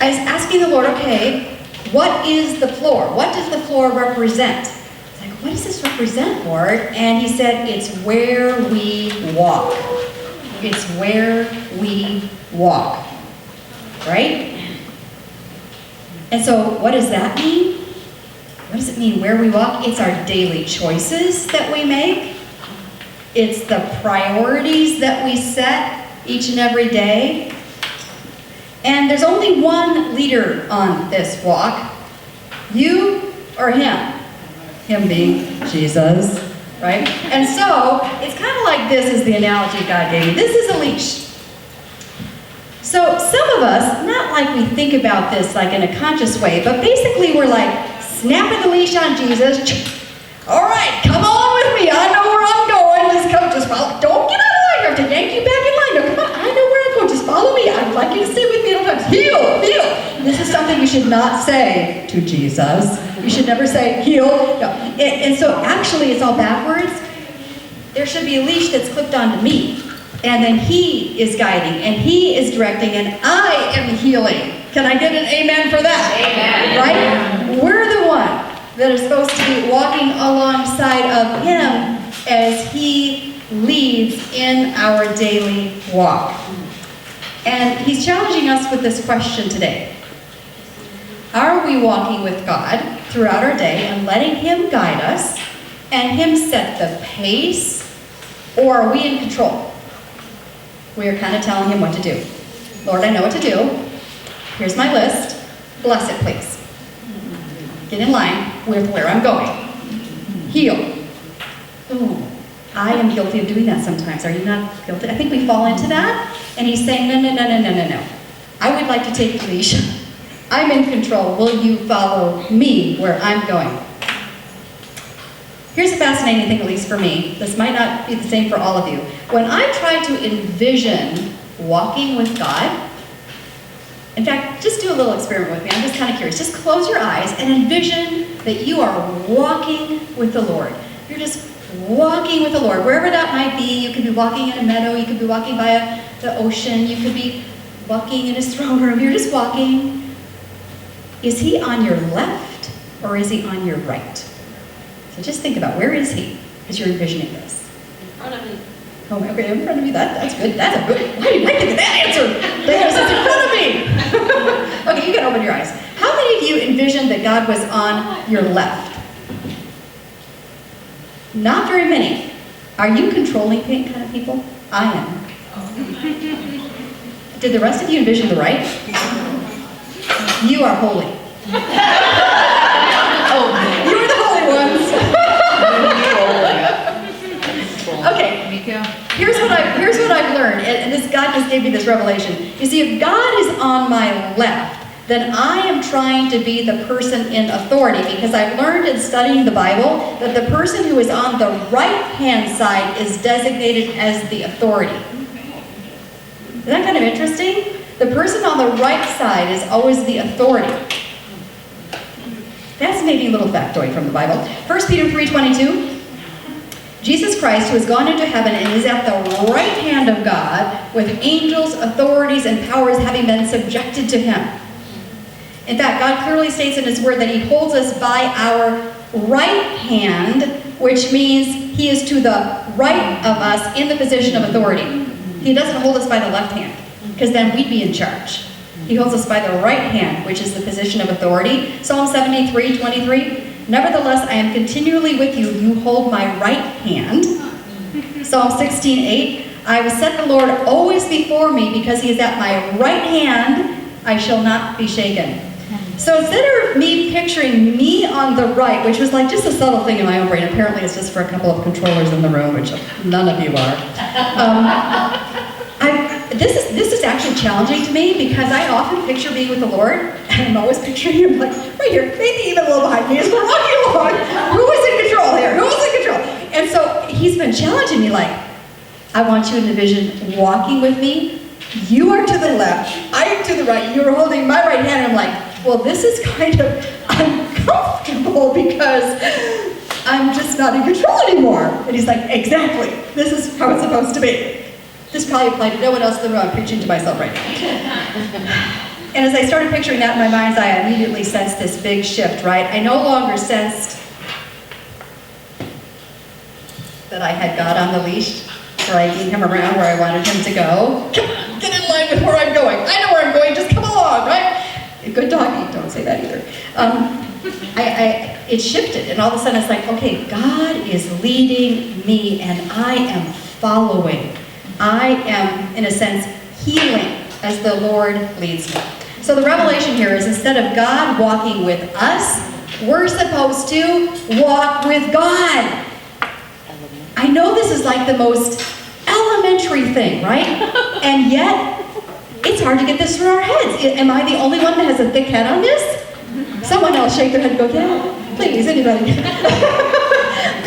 I was asking the Lord, okay, what is the floor? What does the floor represent? It's like, what does this represent, Lord? And he said, it's where we walk. It's where we walk. Right? And so what does that mean? What does it mean where we walk? It's our daily choices that we make. It's the priorities that we set each and every day. And there's only one leader on this walk. You or him. Him being Jesus, right? And so, it's kind of like this is the analogy God gave me. This is a leash. So, some of us, not like we think about this like in a conscious way, but basically we're like snapping the leash on Jesus. All right, come on with me. I know where I'm going. Just follow. Don't get out of line. I have to yank you back in line. No, come on. I know where I'm going. Just follow me. I'd like you to stay with me at all times. Heal. This is something you should not say to Jesus. You should never say, heal. No. And so actually it's all backwards. There should be a leash that's clipped onto me. And then he is guiding. And he is directing. And I am healing. Can I get an amen for that? Amen. Right? We're the one that are supposed to be walking alongside of him as he leads in our daily walk. And he's challenging us with this question today. Are we walking with God throughout our day and letting him guide us and him set the pace, or are we in control? We are kind of telling him what to do. Lord, I know what to do. Here's my list. Bless it, please. Get in line with where I'm going. Heal. Ooh, I am guilty of doing that sometimes. Are you not guilty? I think we fall into that. And he's saying, no. I would like to take the leash. I'm in control. Will you follow me where I'm going? Here's a fascinating thing, at least for me. This might not be the same for all of you. When I try to envision walking with God, in fact, just do a little experiment with me. I'm just kind of curious. Just close your eyes and envision that you are walking with the Lord. You're just walking with the Lord, wherever that might be. You could be walking in a meadow. You could be walking by the ocean. You could be walking in his throne room. You're just walking. Is he on your left or is he on your right? So just think about, where is he as you're envisioning this? In front of me. Oh, okay, in front of me. That's good. That's a good. Why didn't I think of that answer? Because it's in front of me. Okay, you can open your eyes. How many of you envisioned that God was on your left? Not very many. Are you controlling kind of people? I am. Did the rest of you envision the right? You are holy. Oh, you are the holy ones. Okay. Here's what I've learned, and this God just gave me this revelation. You see, if God is on my left, then I am trying to be the person in authority, because I've learned in studying the Bible that the person who is on the right-hand side is designated as the authority. Isn't that kind of interesting? The person on the right side is always the authority. Fascinating little factoid from the Bible. 1 Peter 3:22. Jesus Christ, who has gone into heaven and is at the right hand of God, with angels, authorities, and powers having been subjected to him. In fact, God clearly states in his word that he holds us by our right hand, which means he is to the right of us in the position of authority. He doesn't hold us by the left hand, because then we'd be in charge. He holds us by the right hand, which is the position of authority. Psalm 73:23. Nevertheless, I am continually with you. You hold my right hand. Psalm 16:8. I will set the Lord always before me, because he is at my right hand. I shall not be shaken. So instead of me picturing me on the right, which was like just a subtle thing in my own brain, apparently it's just for a couple of controllers in the room, which none of you are. This is actually challenging to me, because I often picture being with the Lord, and I'm always picturing him like right here, maybe even a little behind me as we're walking along. Who is in control here? Who is in control? And so he's been challenging me like, I want you to envision walking with me. You are to the left, I am to the right, you're holding my right hand. And I'm like, well, this is kind of uncomfortable, because I'm just not in control anymore. And he's like, exactly, this is how it's supposed to be. This probably applied to no one else in the room. I'm preaching to myself right now. And as I started picturing that in my mind's eye, I immediately sensed this big shift, right? I no longer sensed that I had God on the leash, dragging him around where I wanted him to go. Come on, get in line with where I'm going. I know where I'm going, just come along, right? Good doggy, don't say that either. It shifted, and all of a sudden it's like, okay, God is leading me, and I am following. I am, in a sense, healing as the Lord leads me. So the revelation here is instead of God walking with us, we're supposed to walk with God. I know this is like the most elementary thing, right? And yet, it's hard to get this through our heads. Am I the only one that has a thick head on this? Someone else shake their head and go, yeah, please, anybody.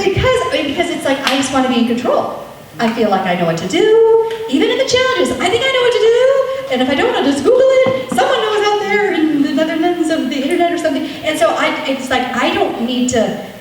because it's like, I just want to be in control. I feel like I know what to do. Even in the challenges, I think I know what to do. And if I don't, I'll just Google it. Someone knows out there in the Netherlands of the internet or something. And so it's like, I don't need to,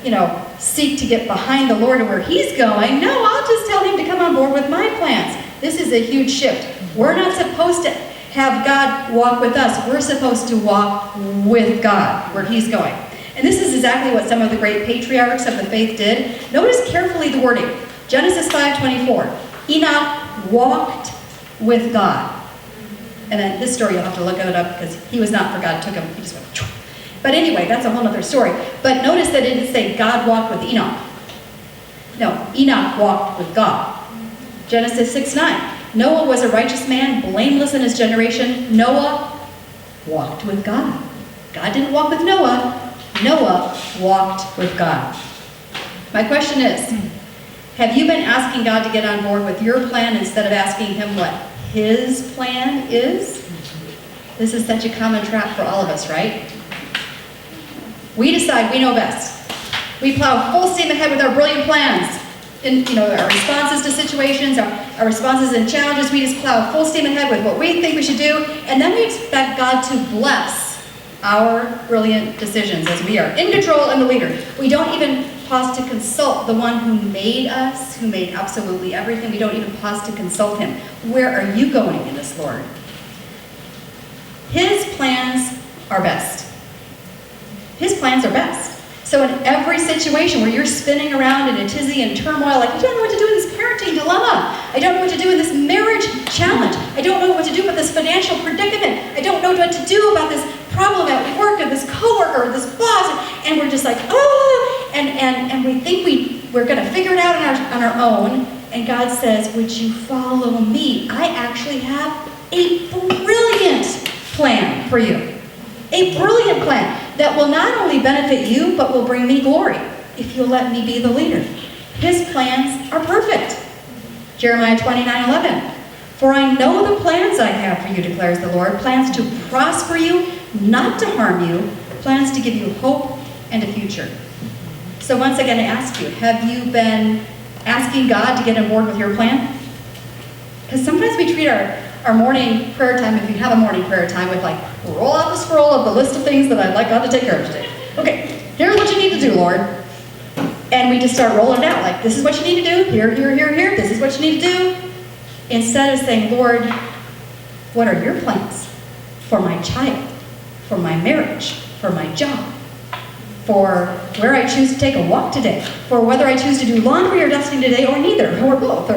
seek to get behind the Lord and where he's going. No, I'll just tell him to come on board with my plans. This is a huge shift. We're not supposed to have God walk with us. We're supposed to walk with God where he's going. And this is exactly what some of the great patriarchs of the faith did. Notice carefully the wording. Genesis 5:24. Enoch walked with God. And then this story, you'll have to look it up because he was not, for God took him. He just went. Choo. But anyway, that's a whole other story. But notice that it didn't say God walked with Enoch. No, Enoch walked with God. Genesis 6:9. Noah was a righteous man, blameless in his generation. Noah walked with God. God didn't walk with Noah. Noah walked with God. My question is, have you been asking God to get on board with your plan instead of asking him what his plan is? This is such a common trap for all of us, right? We decide we know best. We plow full steam ahead with our brilliant plans. In our responses to situations, our responses and challenges, we just plow full steam ahead with what we think we should do, and then we expect God to bless our brilliant decisions as we are in control and the leader. We don't even pause to consult the one who made us, who made absolutely everything. We don't even pause to consult him. Where are you going in this, Lord? His plans are best. His plans are best. So in every situation where you're spinning around in a tizzy and turmoil, like, I don't know what to do in this parenting dilemma. I don't know what to do in this marriage challenge. I don't know what to do with this financial predicament. I don't know what to do about this problem at work or this coworker or this boss. And we're just like, oh, and we think we're going to figure it out on our own. And God says, would you follow me? I actually have a brilliant plan for you. A brilliant plan that will not only benefit you, but will bring me glory if you'll let me be the leader. His plans are perfect. Jeremiah 29:11. For I know the plans I have for you, declares the Lord, plans to prosper you, not to harm you, plans to give you hope and a future. So once again, I ask you, have you been asking God to get on board with your plan? Because sometimes we treat our morning prayer time, if you have a morning prayer time, with like, roll out the scroll of the list of things that I'd like God to take care of today. Okay, here's what you need to do, Lord. And we just start rolling it out, like, this is what you need to do, here, this is what you need to do. Instead of saying, Lord, what are your plans for my child, for my marriage, for my job, for where I choose to take a walk today, for whether I choose to do laundry or dusting today, or neither, or both.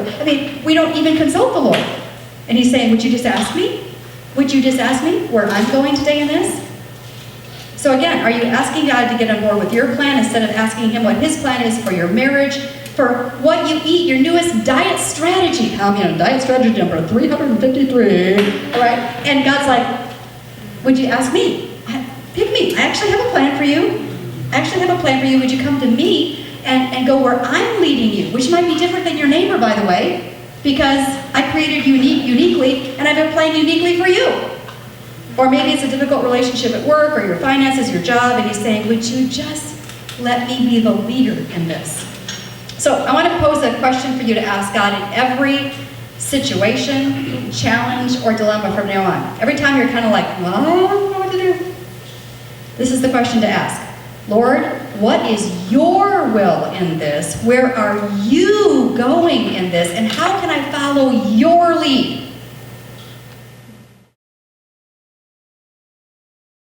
We don't even consult the Lord. And he's saying, would you just ask me? Would you just ask me where I'm going today in this? So again, are you asking God to get on board with your plan instead of asking him what his plan is for your marriage, for what you eat, your newest diet strategy? Diet strategy number 353. All right? And God's like, would you ask me? Pick me. I actually have a plan for you. Would you come to me and go where I'm leading you, which might be different than your neighbor, by the way, because I created you uniquely, and I've been playing uniquely for you. Or maybe it's a difficult relationship at work, or your finances, your job, and he's saying, would you just let me be the leader in this? So I want to pose a question for you to ask God in every situation, challenge, or dilemma from now on. Every time you're kind of like, well, I don't know what to do. This is the question to ask. Lord, what is your will in this? Where are you going in this? And how can I follow your lead?